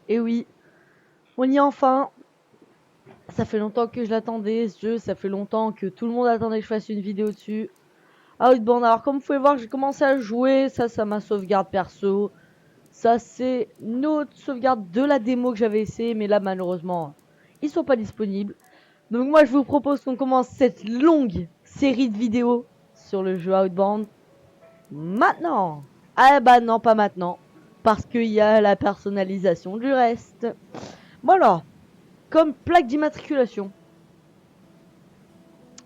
Et oui, on y est enfin. Ça fait longtemps que je l'attendais, ce jeu. Ça fait longtemps que tout le monde attendait que je fasse une vidéo dessus. Outbound, alors comme vous pouvez voir, j'ai commencé à jouer. Ça m'a sauvegarde perso. Ça, c'est notre sauvegarde de la démo que j'avais essayé. Mais là, malheureusement, ils sont pas disponibles. Donc moi, je vous propose qu'on commence cette longue série de vidéos sur le jeu Outbound maintenant. Ah bah non, pas maintenant. Parce qu'il y a la personnalisation du reste. Bon alors, comme plaque d'immatriculation.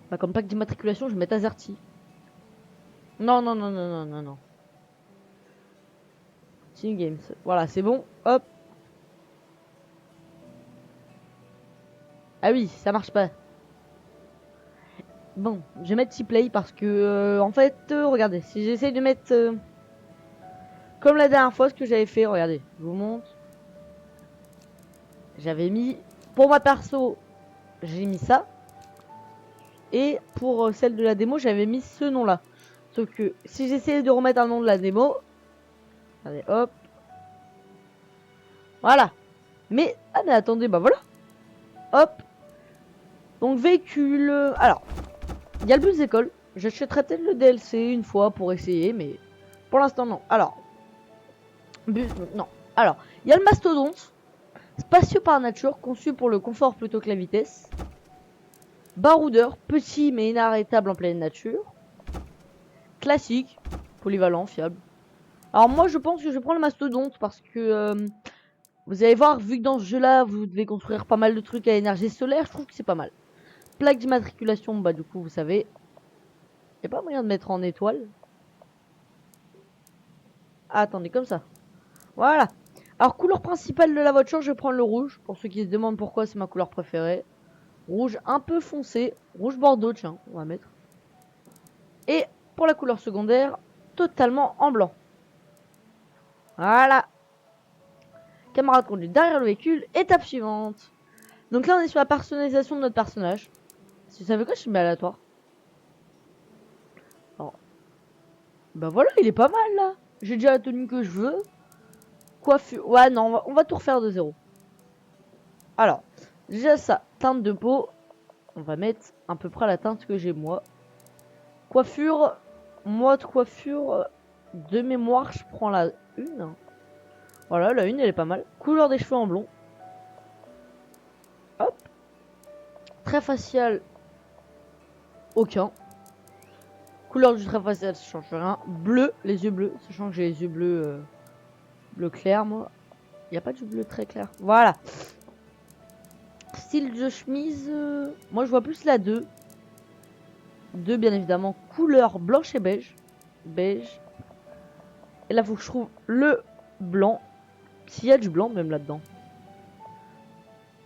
Bah comme plaque d'immatriculation, je vais mettre AZERTY. Non, non, non, non, non, non, non. Team Games. Voilà, c'est bon. Hop. Ah oui, ça marche pas. Bon, je vais mettre T-Play parce que, en fait, regardez, si j'essaye de mettre comme la dernière fois ce que j'avais fait, regardez, je vous montre. J'avais mis, pour ma perso, j'ai mis ça. Et pour celle de la démo, j'avais mis ce nom-là. Sauf que si j'essayais de remettre un nom de la démo, allez, hop, voilà. Mais, ah mais attendez, bah voilà. Hop. Donc véhicule, alors, il y a le bus d'école. J'achèterai peut-être le DLC une fois pour essayer, mais pour l'instant non. Alors, bus, non. Alors, il y a le mastodonte. Spacieux par nature, conçu pour le confort plutôt que la vitesse. Baroudeur, petit mais inarrêtable en pleine nature. Classique, polyvalent, fiable. Alors moi je pense que je prends le mastodonte parce que vous allez voir, vu que dans ce jeu là vous devez construire pas mal de trucs à énergie solaire, je trouve que c'est pas mal. Plaque d'immatriculation, bah du coup vous savez, y a pas moyen de mettre en étoile. Ah, attendez, comme ça. Voilà. Alors couleur principale de la voiture, je vais prendre le rouge. Pour ceux qui se demandent pourquoi c'est ma couleur préférée. Rouge un peu foncé, rouge bordeaux, tiens, on va mettre. Et pour la couleur secondaire, totalement en blanc. Voilà. Camarade conduit derrière le véhicule, étape suivante. Donc là on est sur la personnalisation de notre personnage. Si vous savez quoi, je suis mis aléatoire. Alors, bah voilà, il est pas mal là. J'ai déjà la tenue que je veux. Coiffure. Ouais, non, on va tout refaire de zéro. Alors, déjà ça, teinte de peau. On va mettre à peu près la teinte que j'ai moi. Coiffure. Moi de coiffure. De mémoire, je prends la une. Voilà, la une elle est pas mal. Couleur des cheveux en blond. Hop. Trait facial. Aucun. Couleur du trait facial, ça change rien. Bleu, les yeux bleus. Sachant que j'ai les yeux bleus, bleu clair moi. Il n'y a pas de bleu très clair. Voilà. Style de chemise. Moi je vois plus la 2. 2 bien évidemment. Couleur blanche et beige. Beige. Et là faut que je trouve le blanc. S'il y a du blanc même là-dedans.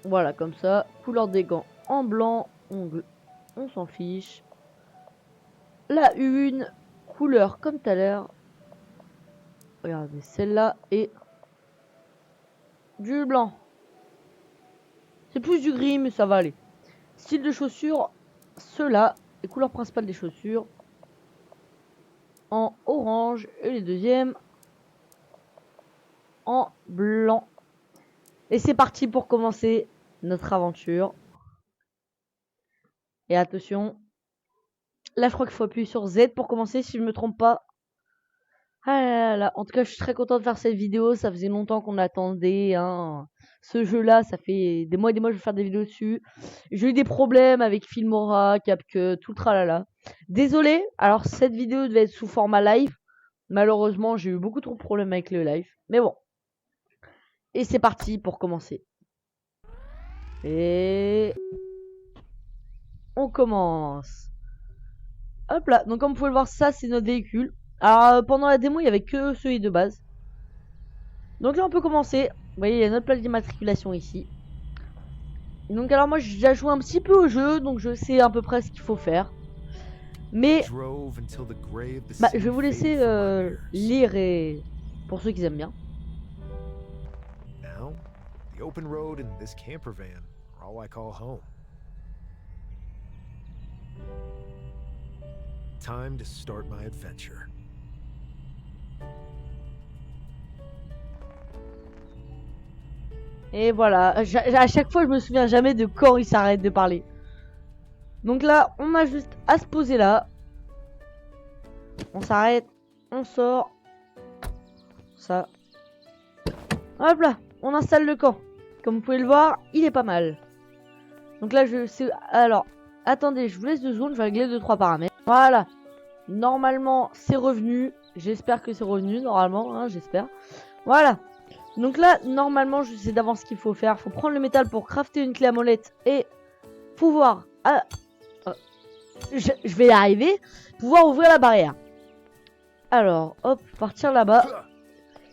Voilà, comme ça. Couleur des gants en blanc. On s'en fiche. La une. Couleur comme tout à l'heure. Regardez, celle-là est du blanc. C'est plus du gris, mais ça va aller. Style de chaussures, ceux-là. Les couleurs principales des chaussures. En orange. Et les deuxièmes en blanc. Et c'est parti pour commencer notre aventure. Et attention. Là, je crois qu'il faut appuyer sur Z pour commencer, si je me trompe pas. Ah là là. En tout cas, je suis très content de faire cette vidéo. Ça faisait longtemps qu'on attendait. Hein. Ce jeu-là, ça fait des mois et des mois que je vais faire des vidéos dessus. J'ai eu des problèmes avec Filmora, CapCut, tout le tralala. Désolé. Alors, cette vidéo devait être sous format live. Malheureusement, j'ai eu beaucoup trop de problèmes avec le live. Mais bon. Et c'est parti pour commencer. Et on commence. Hop là. Donc, comme vous pouvez le voir, ça, c'est notre véhicule. Alors, pendant la démo, il n'y avait que celui de base. Donc là, on peut commencer. Vous voyez, il y a notre plaque d'immatriculation ici. Donc alors moi, j'ai déjà joué un petit peu au jeu, donc je sais à peu près ce qu'il faut faire. Mais bah, je vais vous laisser lire et pour ceux qui aiment bien. Now, the open road and this camper van are all I call home. Time to start my adventure. Et voilà, à chaque fois je me souviens jamais de quand il s'arrête de parler. Donc là, on a juste à se poser là. On s'arrête, on sort. Ça. Hop là, on installe le camp. Comme vous pouvez le voir, il est pas mal. Donc là, alors, attendez, je vous laisse 2 secondes, je vais régler 2-3 paramètres. Voilà. Normalement, c'est revenu. J'espère que c'est revenu, normalement, hein, j'espère. Voilà. Donc là, normalement, je sais d'avance ce qu'il faut faire. Il faut prendre le métal pour crafter une clé à molette et pouvoir... je vais y arriver. Pouvoir ouvrir la barrière. Alors, hop, partir là-bas.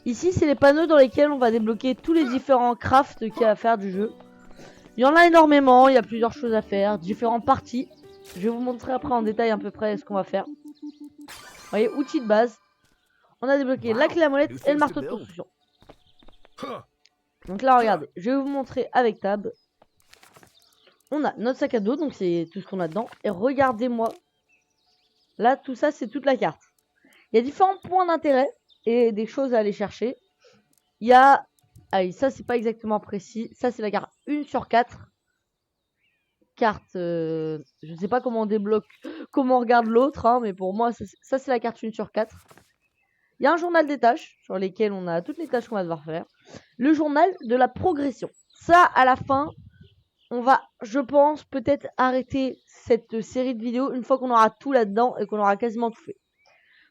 Ici, c'est les panneaux dans lesquels on va débloquer tous les différents crafts qu'il y a à faire du jeu. Il y en a énormément, il y a plusieurs choses à faire, différentes parties. Je vais vous montrer après en détail à peu près ce qu'on va faire. Vous voyez, outils de base. On a débloqué la clé à molette et le marteau de construction. Donc là, regardez, je vais vous montrer avec Tab. On a notre sac à dos, donc c'est tout ce qu'on a dedans. Et regardez-moi. Là, tout ça, c'est toute la carte. Il y a différents points d'intérêt et des choses à aller chercher. Il y a... Allez, ça, c'est pas exactement précis. Ça, c'est la carte 1/4. Carte... je sais pas comment on débloque... Comment on regarde l'autre, hein, mais pour moi, ça, c'est la carte 1/4. Il y a un journal des tâches, sur lesquelles on a toutes les tâches qu'on va devoir faire. Le journal de la progression. Ça, à la fin, on va, je pense, peut-être arrêter cette série de vidéos une fois qu'on aura tout là-dedans et qu'on aura quasiment tout fait.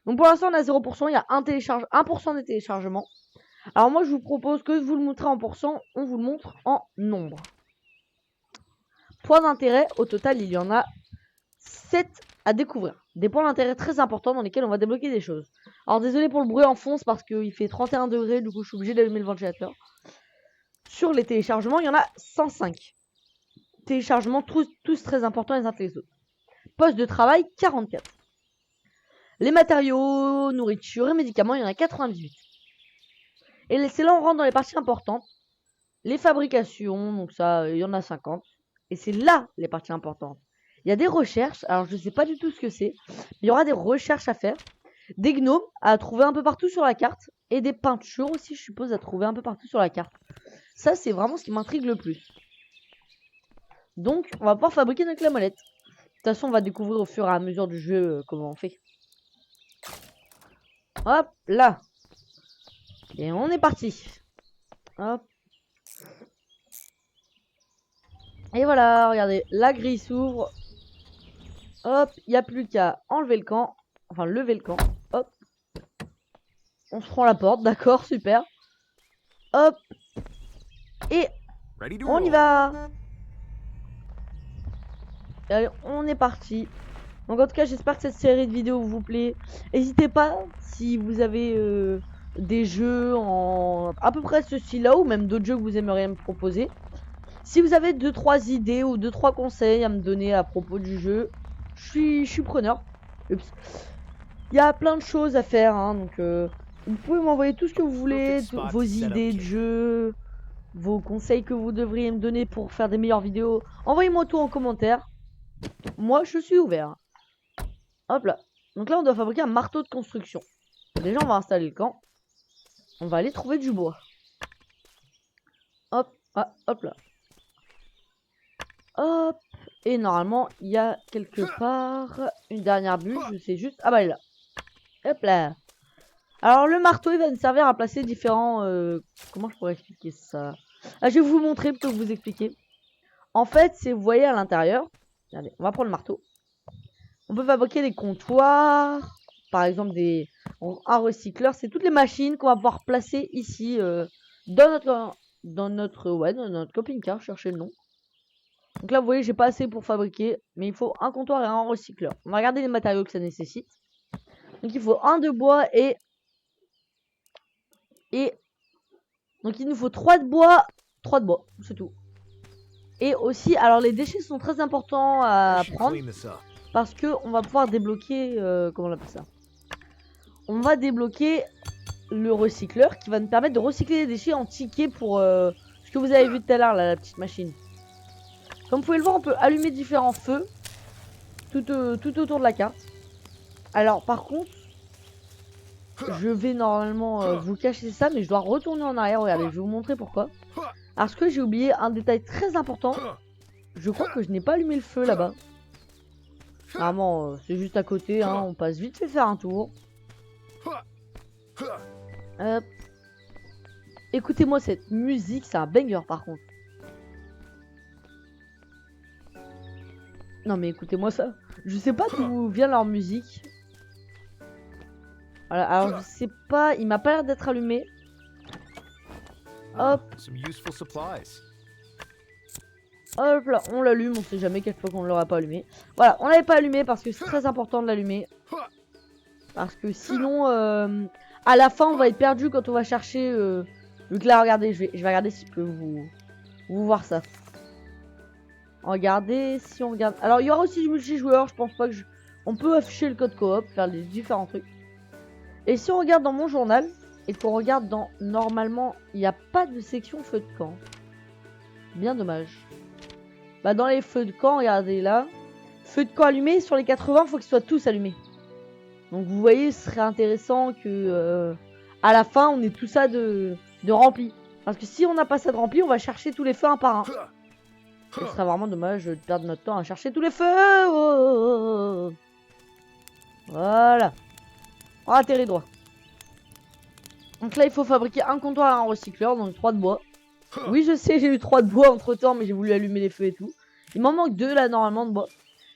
Donc pour l'instant, on a 0%, il y a 1% des téléchargements. Alors moi, je vous propose que vous le montrez en pourcent, on vous le montre en nombre. Points d'intérêt, au total, il y en a 7 à découvrir. Des points d'intérêt très importants dans lesquels on va débloquer des choses. Alors désolé pour le bruit en fond, c'est parce qu'il fait 31 degrés, du coup je suis obligé d'allumer le ventilateur. Sur les téléchargements, il y en a 105. Téléchargements tous très importants les uns que les autres. Poste de travail, 44. Les matériaux, nourriture et médicaments, il y en a 98. Et c'est là on rentre dans les parties importantes. Les fabrications, donc ça, il y en a 50. Et c'est là les parties importantes. Il y a des recherches, alors je ne sais pas du tout ce que c'est. Il y aura des recherches à faire. Des gnomes à trouver un peu partout sur la carte. Et des peintures aussi, je suppose, à trouver un peu partout sur la carte. Ça, c'est vraiment ce qui m'intrigue le plus. Donc, on va pouvoir fabriquer notre clé à molette. De toute façon, on va découvrir au fur et à mesure du jeu comment on fait. Hop, là. Et on est parti. Hop. Et voilà, regardez, la grille s'ouvre. Hop, il n'y a plus qu'à enlever le camp. Enfin, lever le camp. Hop. On se prend la porte, d'accord, super. Hop. Et on y va. Et allez, on est parti. Donc en tout cas, j'espère que cette série de vidéos vous plaît. N'hésitez pas, si vous avez des jeux en à peu près ce style-là, ou même d'autres jeux que vous aimeriez me proposer. Si vous avez 2-3 idées ou 2-3 conseils à me donner à propos du jeu, je suis preneur. Ups. Il y a plein de choses à faire, hein, donc vous pouvez m'envoyer tout ce que vous voulez, vos idées de jeu, vos conseils que vous devriez me donner pour faire des meilleures vidéos. Envoyez-moi tout en commentaire. Moi, je suis ouvert. Hop là. Donc là, on doit fabriquer un marteau de construction. Déjà, on va installer le camp. On va aller trouver du bois. Hop, ah, hop là. Hop. Et normalement, il y a quelque part une dernière bûche. Je sais juste... Ah bah, elle est là. Hop là. Alors, le marteau, il va nous servir à placer différents... Comment je pourrais expliquer ça? Ah, je vais vous montrer plutôt que vous expliquer. En fait, c'est, vous voyez à l'intérieur... Regardez, on va prendre le marteau. On peut fabriquer des comptoirs. Par exemple, un recycleur. C'est toutes les machines qu'on va pouvoir placer ici dans notre camping-car. Cherchez le nom. Donc là, vous voyez, j'ai pas assez pour fabriquer. Mais il faut un comptoir et un recycleur. On va regarder les matériaux que ça nécessite. Donc il faut un de bois et... Donc il nous faut 3 de bois. 3 de bois, c'est tout. Et aussi, alors les déchets sont très importants à prendre. Parce que on va pouvoir débloquer... comment on appelle ça? On va débloquer le recycleur qui va nous permettre de recycler les déchets en tickets pour ce que vous avez vu tout à l'heure, la petite machine. Comme vous pouvez le voir, on peut allumer différents feux tout autour de la carte. Alors par contre, je vais normalement vous cacher ça, mais je dois retourner en arrière. Regardez, je vais vous montrer pourquoi. Parce que j'ai oublié un détail très important. Je crois que je n'ai pas allumé le feu là-bas. Vraiment, c'est juste à côté, hein. On passe vite fait faire un tour. Hop. Écoutez-moi cette musique, c'est un banger par contre. Non mais écoutez-moi ça. Je sais pas d'où vient leur musique. Voilà, alors je sais pas, il m'a pas l'air d'être allumé. Hop. Some useful supplies. Hop là, on l'allume, on sait jamais quelle fois qu'on ne l'aura pas allumé. Voilà, on l'avait pas allumé parce que c'est très important de l'allumer. Parce que sinon, à la fin, on va être perdu quand on va chercher... Donc là, regardez, je vais regarder si je peux vous voir ça. Regardez, si on regarde... Alors, il y aura aussi du multijoueur, je pense pas que je... On peut afficher le code coop, faire les différents trucs. Et si on regarde dans mon journal, et qu'on regarde dans... Normalement, il n'y a pas de section feu de camp. Bien dommage. Bah dans les feux de camp, regardez là. Feu de camp allumé, sur les 80, faut qu'ils soient tous allumés. Donc vous voyez, ce serait intéressant que... à la fin, on ait tout ça de rempli. Parce que si on n'a pas ça de rempli, on va chercher tous les feux un par un. Ce serait vraiment dommage de perdre notre temps à chercher tous les feux. Oh. Voilà. On a atterri droit. Donc là, il faut fabriquer un comptoir et un recycleur, donc 3 de bois. Oui, je sais, j'ai eu 3 de bois entre temps, mais j'ai voulu allumer les feux et tout. Il m'en manque 2 là, normalement, de bois.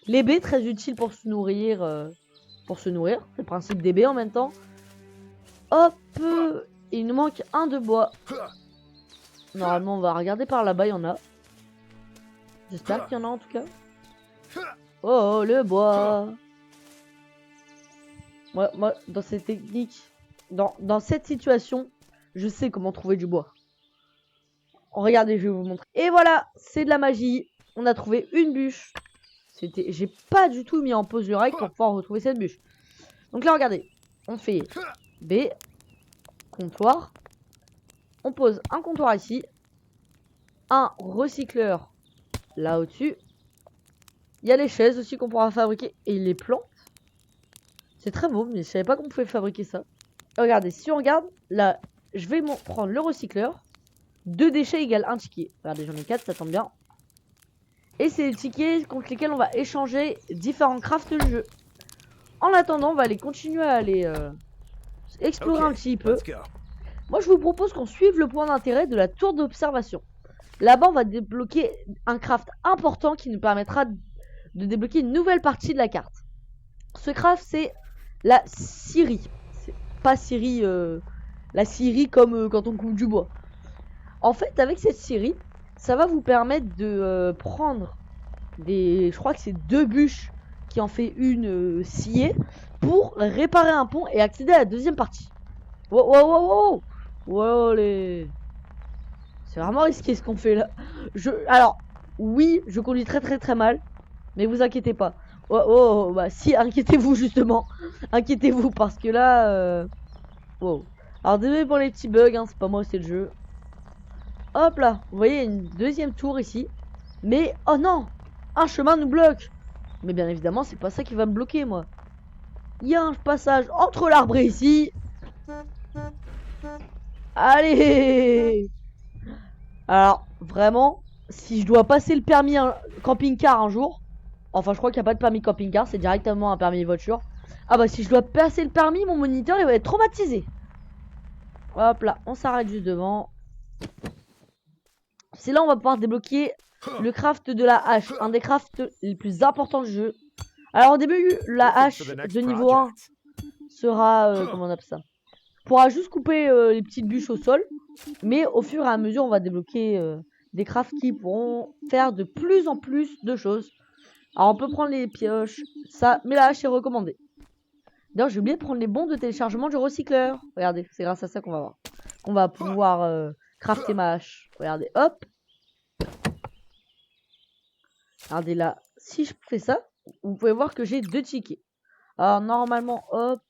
Les baies, très utiles pour se nourrir. C'est le principe des baies en même temps. Hop. Et il nous manque un de bois. Normalement, on va regarder par là-bas, il y en a. J'espère qu'il y en a en tout cas. Oh, le bois. Moi dans cette technique, dans cette situation, je sais comment trouver du bois. Regardez, je vais vous montrer. Et voilà, c'est de la magie. On a trouvé une bûche. J'ai pas du tout mis en pause le règle pour pouvoir retrouver cette bûche. Donc là, regardez. On fait B, comptoir. On pose un comptoir ici. Un recycleur là au-dessus. Il y a les chaises aussi qu'on pourra fabriquer. Et les plantes. C'est très beau, mais je savais pas qu'on pouvait fabriquer ça. Et regardez, si on regarde, là, je vais prendre le recycleur. 2 déchets égale 1 ticket. Regardez, j'en ai 4, ça tombe bien. Et c'est les tickets contre lesquels on va échanger différents crafts du jeu. En attendant, on va aller continuer à aller explorer un petit peu. Moi, je vous propose qu'on suive le point d'intérêt de la tour d'observation. Là-bas, on va débloquer un craft important qui nous permettra de débloquer une nouvelle partie de la carte. Ce craft, c'est la scierie. C'est pas scierie, la scierie comme quand on coupe du bois. En fait, avec cette scierie, ça va vous permettre de prendre des... Je crois que c'est 2 bûches qui en fait une sciée pour réparer un pont et accéder à la deuxième partie. Wow, wow, wow, wow. Wow, les... C'est vraiment risqué ce qu'on fait là. Alors, oui, je conduis très mal, mais vous inquiétez pas. Oh, bah si, inquiétez-vous justement. Inquiétez-vous parce que là... Wow. Alors désolé pour les petits bugs, hein, c'est pas moi, c'est le jeu. Hop là, vous voyez, il y a une deuxième tour ici. Mais, oh non, un chemin nous bloque. Mais bien évidemment, c'est pas ça qui va me bloquer, moi. Il y a un passage entre l'arbre et ici. Allez. Alors, vraiment, si je dois passer le permis camping-car un jour... Enfin, je crois qu'il n'y a pas de permis camping-car, c'est directement un permis voiture. Ah bah, si je dois passer le permis, mon moniteur, il va être traumatisé. Hop là, on s'arrête juste devant. C'est là on va pouvoir débloquer le craft de la hache, un des crafts les plus importants du jeu. Alors au début, la hache de niveau 1 sera, comment on appelle ça, pourra juste couper les petites bûches au sol. Mais au fur et à mesure, on va débloquer des crafts qui pourront faire de plus en plus de choses. Alors on peut prendre les pioches, ça, mais la hache est recommandée. D'ailleurs j'ai oublié de prendre les bons de téléchargement du recycleur. Regardez, c'est grâce à ça qu'on va voir. On va pouvoir crafter ma hache. Regardez, hop. Regardez là, si je fais ça, vous pouvez voir que j'ai 2 tickets. Alors normalement, hop,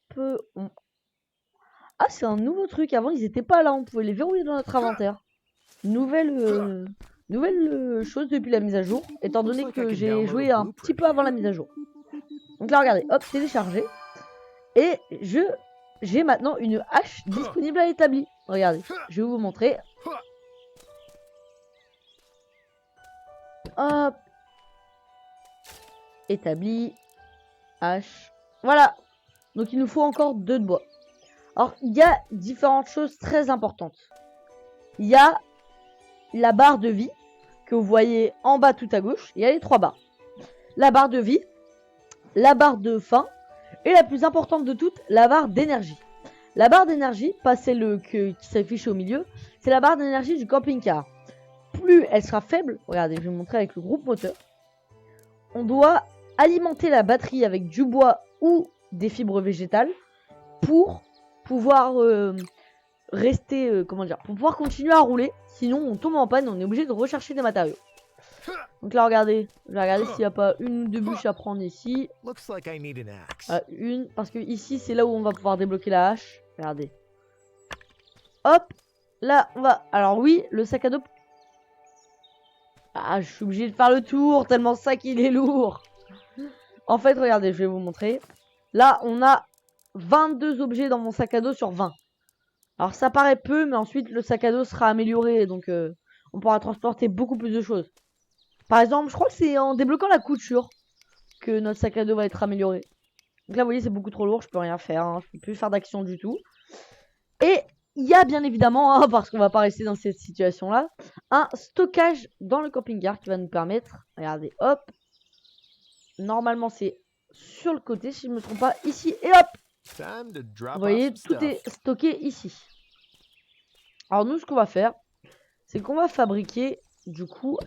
Ah, c'est un nouveau truc. Avant, ils étaient pas là. On pouvait les verrouiller dans notre inventaire. Nouvelle chose depuis la mise à jour. Étant donné que j'ai joué un petit peu avant la mise à jour. Donc là, regardez. Hop, téléchargé. Et j'ai maintenant une hache disponible à l'établi. Regardez, je vais vous montrer. Hop. Établi. H. Voilà. Donc il nous faut encore 2 de bois. Alors il y a différentes choses très importantes. Il y a la barre de vie que vous voyez en bas tout à gauche. Il y a les 3 barres. La barre de vie, la barre de faim et la plus importante de toutes, la barre d'énergie. La barre d'énergie, pas celle qui s'affiche au milieu, c'est la barre d'énergie du camping-car. Plus elle sera faible, regardez, je vais vous montrer avec le groupe moteur. On doit alimenter la batterie avec du bois ou des fibres végétales pour pouvoir rester, pour pouvoir continuer à rouler. Sinon, on tombe en panne, on est obligé de rechercher des matériaux. Donc là, regardez, je vais regarder s'il n'y a pas une ou 2 bûches à prendre ici. Looks like I need an axe. Une, parce que ici, c'est là où on va pouvoir débloquer la hache. Regardez. Hop, là, on va... Alors oui, le sac à dos... Ah, je suis obligé de faire le tour, tellement ça qu'il est lourd. En fait, regardez, je vais vous montrer. Là, on a 22 objets dans mon sac à dos sur 20. Alors ça paraît peu, mais ensuite, le sac à dos sera amélioré. Donc, on pourra transporter beaucoup plus de choses. Par exemple, je crois que c'est en débloquant la couture que notre sac à dos va être amélioré. Donc là, vous voyez, c'est beaucoup trop lourd, je peux rien faire, hein, je peux plus faire d'action du tout. Et il y a bien évidemment, hein, parce qu'on va pas rester dans cette situation-là, un stockage dans le camping-car qui va nous permettre, regardez, hop, normalement c'est sur le côté, si je ne me trompe pas, ici, et hop, Time to drop vous voyez, off some tout est stuff. stocké ici. Alors nous, ce qu'on va faire, c'est qu'on va fabriquer, du coup,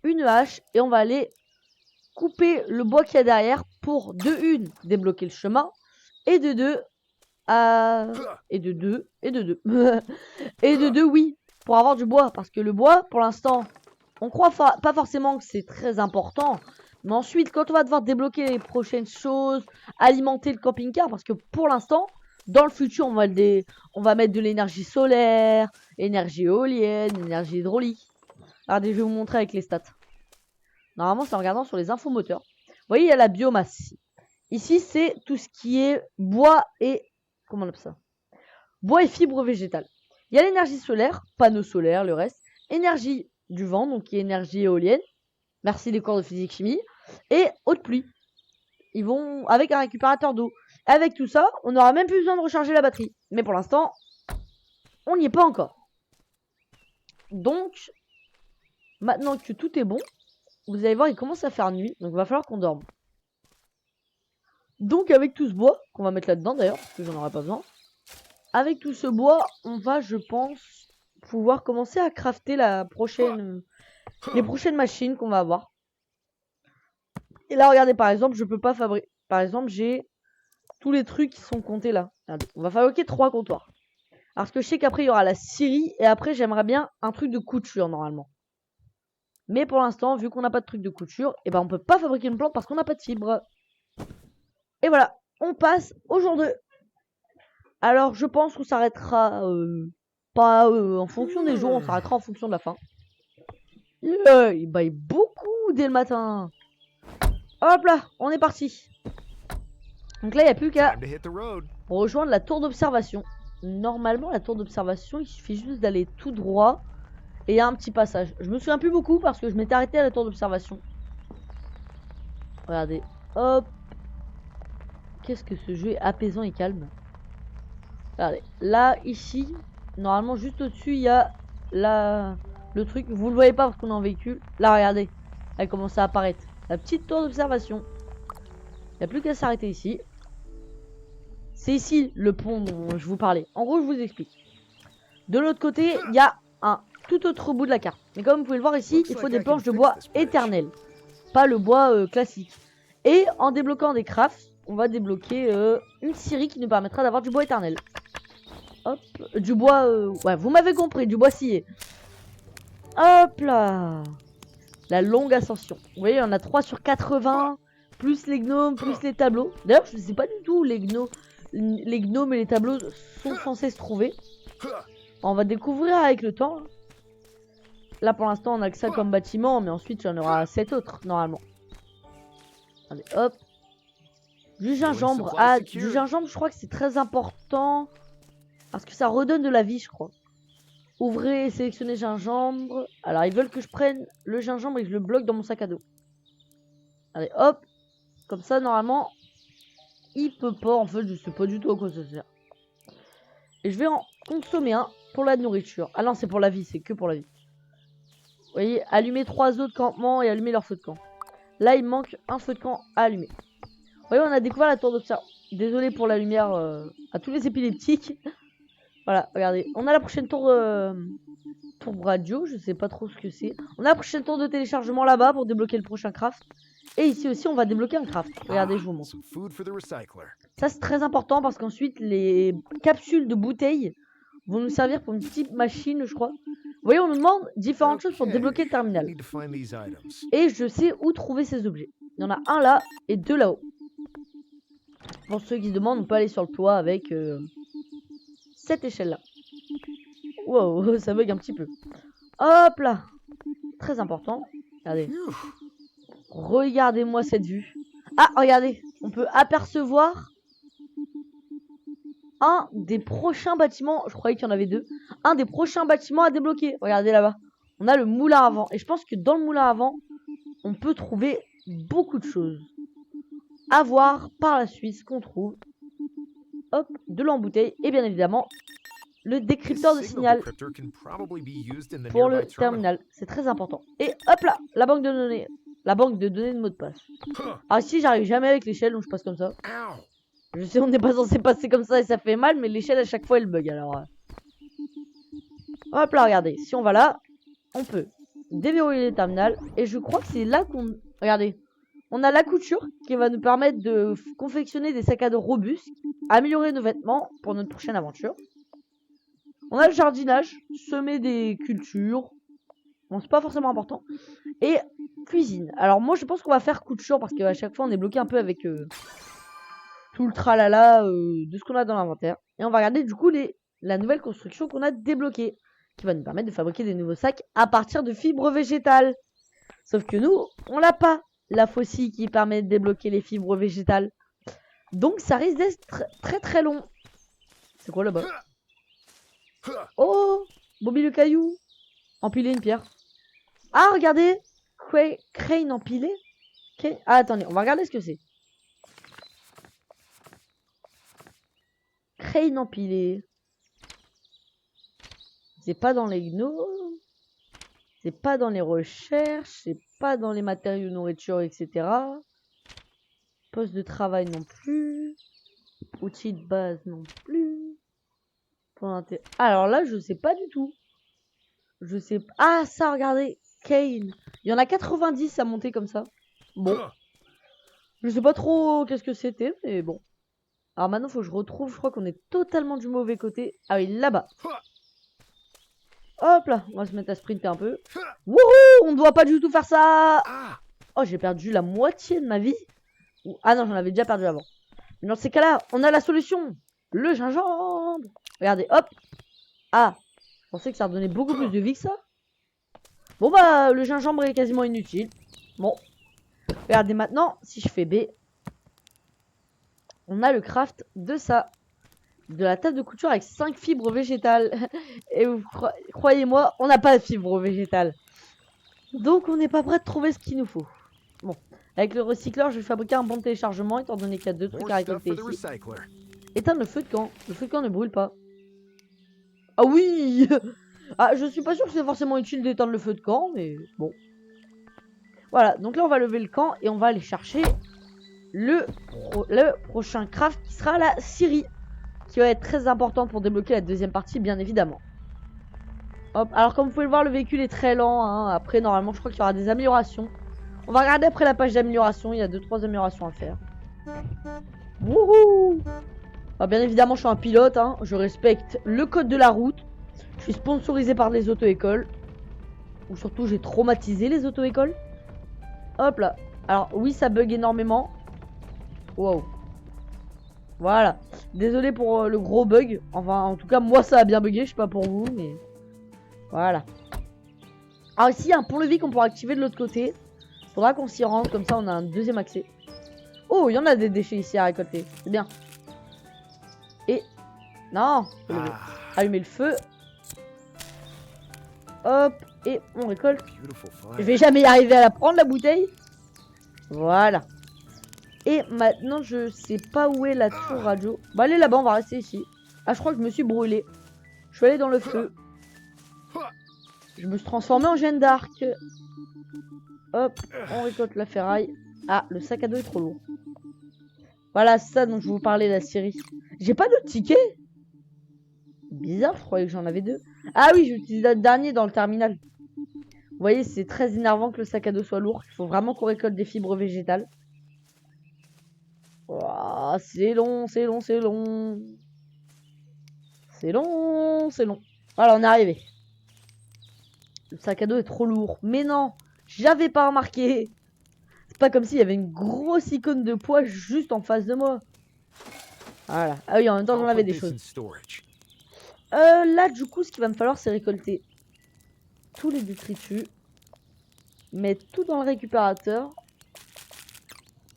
une hache, et on va aller couper le bois qu'il y a derrière pour de une débloquer le chemin et de deux et de deux et de deux oui pour avoir du bois parce que le bois pour l'instant on croit pas forcément que c'est très important, mais ensuite quand on va devoir débloquer les prochaines choses, alimenter le camping-car, parce que pour l'instant dans le futur on va mettre de l'énergie solaire, énergie éolienne, énergie hydraulique. Regardez, je vais vous montrer avec les stats. Normalement, c'est en regardant sur les infos moteurs. Vous voyez, il y a la biomasse ici. Ici, c'est tout ce qui est bois et... Comment on appelle ça? Bois et fibres végétales. Il y a l'énergie solaire, panneaux solaires, le reste. Énergie du vent, donc qui est énergie éolienne. Merci les cours de physique-chimie. Et eau de pluie. Ils vont avec un récupérateur d'eau. Avec tout ça, on n'aura même plus besoin de recharger la batterie. Mais pour l'instant, on n'y est pas encore. Donc, maintenant que tout est bon, vous allez voir, il commence à faire nuit, donc il va falloir qu'on dorme. Donc avec tout ce bois, qu'on va mettre là-dedans d'ailleurs, parce que j'en aurai pas besoin. Avec tout ce bois, on va, je pense, pouvoir commencer à crafter les prochaines machines qu'on va avoir. Et là, regardez, par exemple, je peux pas fabriquer... Par exemple, j'ai tous les trucs qui sont comptés là. Regardez, on va fabriquer 3 comptoirs. Parce que je sais qu'après, il y aura la scierie, et après, j'aimerais bien un truc de couture, normalement. Mais pour l'instant, vu qu'on n'a pas de truc de couture, et ben on peut pas fabriquer une plante parce qu'on n'a pas de fibres. Et voilà, on passe au jour 2. Alors je pense qu'on s'arrêtera pas en fonction des jours, on s'arrêtera en fonction de la fin. Il baille beaucoup dès le matin. Hop là, on est parti. Donc là, il n'y a plus qu'à Time to hit the road. rejoindre la tour d'observation. Normalement, la tour d'observation, il suffit juste d'aller tout droit. Et il y a un petit passage. Je me souviens plus beaucoup parce que je m'étais arrêté à la tour d'observation. Regardez. Hop. Qu'est-ce que ce jeu est apaisant et calme. Regardez. Là, ici, normalement, juste au-dessus, il y a le truc. Vous le voyez pas parce qu'on est en véhicule. Là, regardez. Elle commence à apparaître. La petite tour d'observation. Il n'y a plus qu'à s'arrêter ici. C'est ici le pont dont je vous parlais. En gros, je vous explique. De l'autre côté, il y a un tout autre bout de la carte. Mais comme vous pouvez le voir ici, il faut des planches de bois éternelles. Pas le bois classique. Et en débloquant des crafts, on va débloquer une scierie qui nous permettra d'avoir du bois éternel. Hop, du bois... ouais, vous m'avez compris, du bois scié. Hop là. La longue ascension. Vous voyez, on a 3 sur 80, plus les gnomes, plus les tableaux. D'ailleurs, je ne sais pas du tout où les gnomes et les tableaux sont censés se trouver. On va découvrir avec le temps. Là, pour l'instant, on a que ça comme bâtiment, mais ensuite, il y en aura 7 autres, normalement. Allez, hop. Du gingembre. Ah, du gingembre, je crois que c'est très important. Parce que ça redonne de la vie, je crois. Ouvrez et sélectionnez gingembre. Alors, ils veulent que je prenne le gingembre et que je le bloque dans mon sac à dos. Allez, hop. Comme ça, normalement, il peut pas. En fait, je sais pas du tout à quoi ça sert. Et je vais en consommer un pour la nourriture. Ah non, c'est pour la vie, c'est que pour la vie. Vous voyez, allumer 3 œufs de campement et allumer leur feu de camp. Là, il manque un feu de camp à allumer. Vous voyez, on a découvert la tour d'observation. Désolé pour la lumière à tous les épileptiques. Voilà, regardez. On a la prochaine tour radio, je sais pas trop ce que c'est. On a la prochaine tour de téléchargement là-bas pour débloquer le prochain craft. Et ici aussi, on va débloquer un craft. Regardez, je vous montre. Some food for the recycler. Ça, c'est très important parce qu'ensuite, les capsules de bouteilles vont nous servir pour une petite machine, je crois. Vous voyez, on nous demande différentes choses pour débloquer le I terminal. need to find these items. Et je sais où trouver ces objets. Il y en a un là et 2 là-haut. Pour ceux qui se demandent, on peut aller sur le toit avec cette échelle-là. Wow, ça bug un petit peu. Hop là. Très important. Regardez. Phew. Regardez-moi cette vue. Ah, regardez. On peut apercevoir un des prochains bâtiments. Je croyais qu'il y en avait 2. Un des prochains bâtiments à débloquer. Regardez là-bas. On a le moulin à vent. Et je pense que dans le moulin à vent, on peut trouver beaucoup de choses. À voir par la suite ce qu'on trouve. Hop, de l'eau en bouteille. Et bien évidemment, le This décrypteur de signal signal decryptor can probably be used in the pour le nearby terminal. terminal. C'est très important. Et hop là, la banque de données. La banque de données de mots de passe. Huh. Alors ici, j'arrive jamais avec l'échelle, donc je passe comme ça. Ow. Je sais, on n'est pas censé passer comme ça et ça fait mal, mais l'échelle à chaque fois elle bug. Alors, hop là, regardez. Si on va là, on peut déverrouiller le terminal. Et je crois que c'est là qu'on... Regardez. On a la couture qui va nous permettre de confectionner des sacs à dos robustes, améliorer nos vêtements pour notre prochaine aventure. On a le jardinage, semer des cultures. Bon, c'est pas forcément important. Et cuisine. Alors moi je pense qu'on va faire couture parce qu'à chaque fois on est bloqué un peu avec tout le tralala de ce qu'on a dans l'inventaire. Et on va regarder du coup la nouvelle construction qu'on a débloquée, qui va nous permettre de fabriquer des nouveaux sacs à partir de fibres végétales. Sauf que nous, on l'a pas, la faucille qui permet de débloquer les fibres végétales. Donc ça risque d'être très très long. C'est quoi là-bas? Oh, Bobby le caillou. Empiler une pierre. Ah, regardez, crane empilé. Ah, attendez, on va regarder ce que c'est. Crane empilé. C'est pas dans les gnomes. C'est pas dans les recherches. C'est pas dans les matériaux de nourriture, etc. Poste de travail non plus. Outils de base non plus. Alors là, je sais pas du tout. Je sais pas. Ah, ça, regardez. Kane. Il y en a 90 à monter comme ça. Bon. Je sais pas trop qu'est-ce que c'était, mais bon. Alors maintenant, faut que je retrouve. Je crois qu'on est totalement du mauvais côté. Ah oui, là-bas. Hop là. On va se mettre à sprinter un peu. Wouhou! On ne doit pas du tout faire ça. Oh, j'ai perdu la moitié de ma vie. Ah non, j'en avais déjà perdu avant. Mais dans ces cas-là, on a la solution. Le gingembre. Regardez, hop. Ah. Je pensais que ça redonnait beaucoup plus de vie que ça. Bon bah, le gingembre est quasiment inutile. Bon. Regardez maintenant, si je fais B, on a le craft de ça. De la table de couture avec 5 fibres végétales. Et vous croyez-moi, on n'a pas de fibres végétales. Donc on n'est pas prêt de trouver ce qu'il nous faut. Bon. Avec le recycleur, je vais fabriquer un bon de téléchargement, étant donné qu'il y a 2 trucs à récolter ici. Éteindre le feu de camp. Le feu de camp ne brûle pas. Ah oui. Ah, je suis pas sûr que c'est forcément utile d'éteindre le feu de camp, mais bon. Voilà, donc là on va lever le camp et on va aller chercher le prochain craft qui sera la scierie, qui va être très important pour débloquer la deuxième partie, bien évidemment. Hop, alors comme vous pouvez le voir, le véhicule est très lent, hein. Après normalement je crois qu'il y aura des améliorations. On va regarder après la page d'amélioration, il y a 2-3 améliorations à faire. Wouhou. Alors, bien évidemment je suis un pilote, hein. Je respecte le code de la route. Je suis sponsorisé par les auto-écoles. Ou surtout j'ai traumatisé les auto-écoles. Hop là. Alors oui, ça bug énormément. Wow. Voilà. Désolé pour le gros bug. Enfin, en tout cas, moi ça a bien bugué. Je sais pas pour vous, mais... Voilà. Alors ici, il y a un pont-levis qu'on pourra activer de l'autre côté. Faudra qu'on s'y rende. Comme ça, on a un deuxième accès. Oh, il y en a des déchets ici à récolter. C'est bien. Et... Non. Allumer le feu. Hop, et on récolte. Beautiful Je fire. vais jamais y arriver à la prendre, la bouteille. Voilà. Et maintenant, je sais pas où est la tour radio. Bah, allez là-bas, on va rester ici. Ah, je crois que je me suis brûlé. Je suis allé dans le feu. Je me suis transformé en Jeanne d'Arc. Hop, on récolte la ferraille. Ah, le sac à dos est trop lourd. Voilà, c'est ça dont je vous parlais, la Syrie. J'ai pas de ticket. Bizarre, je croyais que j'en avais 2. Ah oui, j'utilise le dernier dans le terminal. Vous voyez, c'est très énervant que le sac à dos soit lourd. Il faut vraiment qu'on récolte des fibres végétales. Oh, c'est long, c'est long, c'est long. C'est long, c'est long. Voilà, on est arrivé. Le sac à dos est trop lourd. Mais non, j'avais pas remarqué. C'est pas comme s'il y avait une grosse icône de poids juste en face de moi. Voilà. Ah oui, en même temps, j'en I'll avais put des this in choses. storage. Là, du coup, ce qu'il va me falloir, c'est récolter tous les détritus. Mettre tout dans le récupérateur.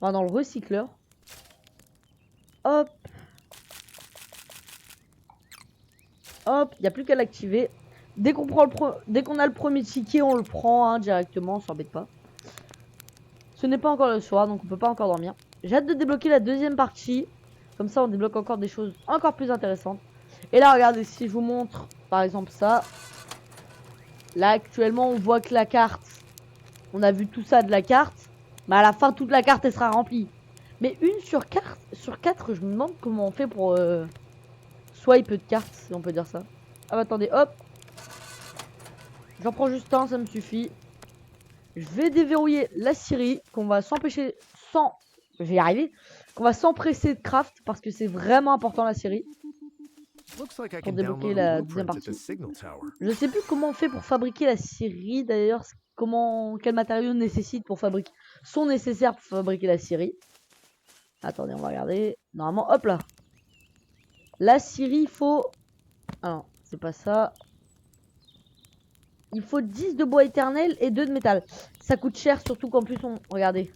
Enfin, dans le recycleur. Hop. Hop, il n'y a plus qu'à l'activer. Dès qu'on a le premier ticket, on le prend hein, directement, on s'embête pas. Ce n'est pas encore le soir, donc on peut pas encore dormir. J'ai hâte de débloquer la deuxième partie. Comme ça, on débloque encore des choses encore plus intéressantes. Et là, regardez, si je vous montre, par exemple, ça. Là, actuellement, on voit que la carte... On a vu tout ça de la carte. Mais à la fin, toute la carte, elle sera remplie. Mais une sur 4, je me demande comment on fait pour... swipe de cartes, si on peut dire ça. Ah bah attendez, hop. J'en prends juste un, ça me suffit. Je vais déverrouiller la scierie qu'on va s'empêcher sans... Je vais y arriver. Qu'on va s'empresser de craft parce que c'est vraiment important la scierie. Looks like I Pour can débloquer download a la deuxième blueprint at the partie. signal tower. Je sais plus comment on fait pour fabriquer la scierie d'ailleurs. Quel matériau nécessite pour fabriquer... sont nécessaires pour fabriquer la scierie. Attendez, on va regarder. Normalement, hop là. La scierie, il faut... Ah non, c'est pas ça. Il faut 10 de bois éternel et 2 de métal. Ça coûte cher, surtout qu'en plus, regardez.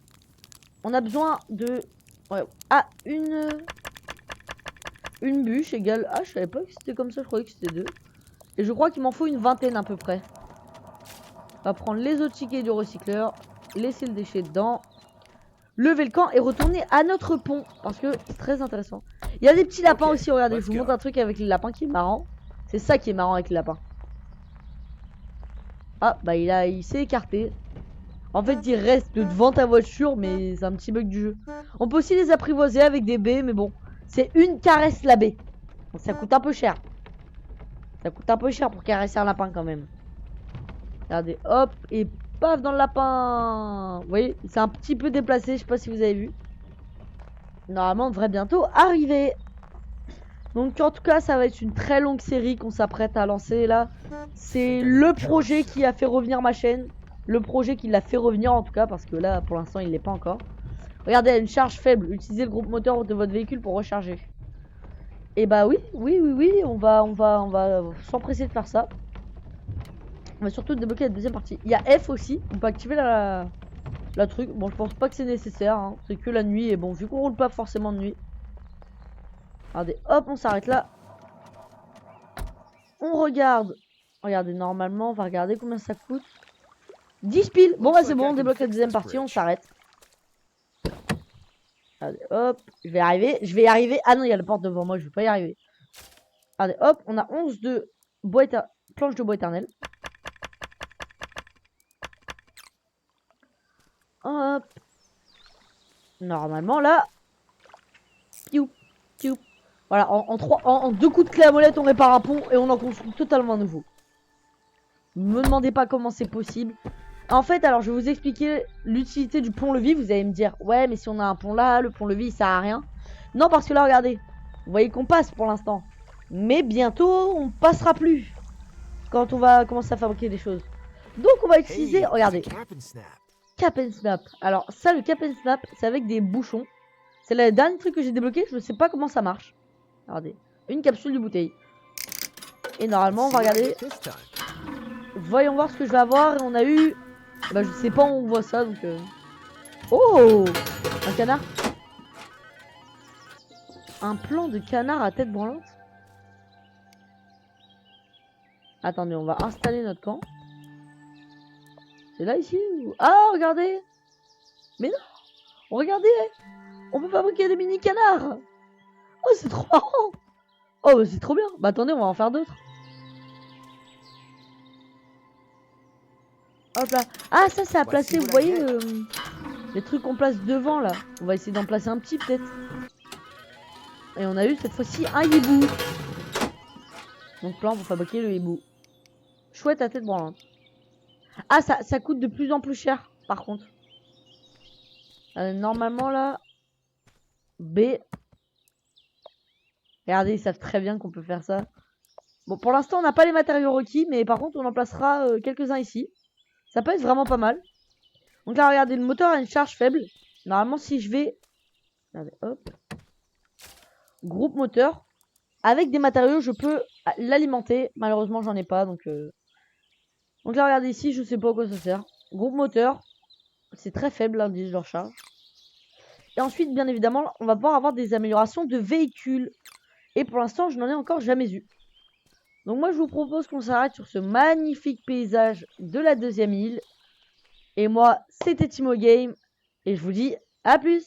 On a besoin de... Ouais. Ah, une bûche égale... Ah, je savais pas que c'était comme ça, je croyais que c'était 2. Et je crois qu'il m'en faut une vingtaine à peu près. On va prendre les autres tickets du recycleur. Laisser le déchet dedans. Lever le camp et retourner à notre pont. Parce que c'est très intéressant. Il y a des petits lapins Ok, aussi, regardez. let's Je vous go. montre un truc avec les lapins qui est marrant. C'est ça qui est marrant avec les lapins. Ah, bah il s'est écarté. En fait, il reste devant ta voiture, mais c'est un petit bug du jeu. On peut aussi les apprivoiser avec des baies, mais bon. C'est une caresse la baie. Donc, ça coûte un peu cher. Ça coûte un peu cher pour caresser un lapin quand même. Regardez, hop, et paf dans le lapin. Vous voyez, il s'est un petit peu déplacé, je sais pas si vous avez vu. Normalement, on devrait bientôt arriver. Donc en tout cas, ça va être une très longue série qu'on s'apprête à lancer là. C'est le projet qui a fait revenir ma chaîne. Le projet qui l'a fait revenir en tout cas, parce que là, pour l'instant, il l'est pas encore. Regardez, une charge faible. Utilisez le groupe moteur de votre véhicule pour recharger. Et bah oui, on va s'empresser de faire ça. On va surtout débloquer la deuxième partie. Il y a F aussi, on peut activer la truc. Bon, je pense pas que c'est nécessaire, hein. C'est que la nuit. Et bon, vu qu'on roule pas forcément de nuit. Regardez, hop, on s'arrête là. On regarde. Regardez, normalement, on va regarder combien ça coûte. 10 piles. Bon, bah c'est bon, on débloque la deuxième partie, on s'arrête. Allez, hop, je vais y arriver. Ah non, il y a la porte devant moi, je vais pas y arriver. Allez, hop, on a 11 de planches de bois éternel. Hop. Normalement, là. Piou, piou. Voilà, en 2 coups de clé à molette, on répare un pont et on en construit totalement nouveau. Ne me demandez pas comment c'est possible. En fait, alors je vais vous expliquer l'utilité du pont-levis. Vous allez me dire, ouais, mais si on a un pont là, le pont-levis il sert à rien. Non, parce que là, regardez, vous voyez qu'on passe pour l'instant. Mais bientôt, on passera plus. Quand on va commencer à fabriquer des choses. Donc, on va utiliser, regardez, Cap and Snap. Alors, ça, le Cap and Snap, c'est avec des bouchons. C'est le dernier truc que j'ai débloqué. Je ne sais pas comment ça marche. Regardez, une capsule de bouteille. Et normalement, on va regarder. Voyons voir ce que je vais avoir. Et on a eu... Bah je sais pas où on voit ça donc Oh, un canard. Un plan de canard à tête branlante. Attendez, on va installer notre camp. C'est là ici ou... Ah, regardez. Mais non. Regardez. On peut fabriquer des mini canards. Oh, c'est trop marrant. Oh, bah, c'est trop bien. Bah attendez, on va en faire d'autres. Hop là. Ah, ça, c'est à placer, vous voyez, les trucs qu'on place devant, là. On va essayer d'en placer un petit, peut-être. Et on a eu, cette fois-ci, un hibou. Donc là, on va fabriquer le hibou. Chouette à tête branlante. Ah, ça coûte de plus en plus cher, par contre. Normalement, là... B. Regardez, ils savent très bien qu'on peut faire ça. Bon, pour l'instant, on n'a pas les matériaux requis, mais par contre, on en placera quelques-uns ici. Ça peut être vraiment pas mal. Donc là, regardez, le moteur a une charge faible. Normalement, si je vais... Regardez, hop. Groupe moteur. Avec des matériaux, je peux l'alimenter. Malheureusement, j'en ai pas, donc... Donc là, regardez ici, je sais pas à quoi ça sert. Groupe moteur. C'est très faible, l'indice de recharge. Et ensuite, bien évidemment, on va pouvoir avoir des améliorations de véhicules. Et pour l'instant, je n'en ai encore jamais eu. Donc moi, je vous propose qu'on s'arrête sur ce magnifique paysage de la deuxième île. Et moi, c'était Timo Game. Et je vous dis à plus!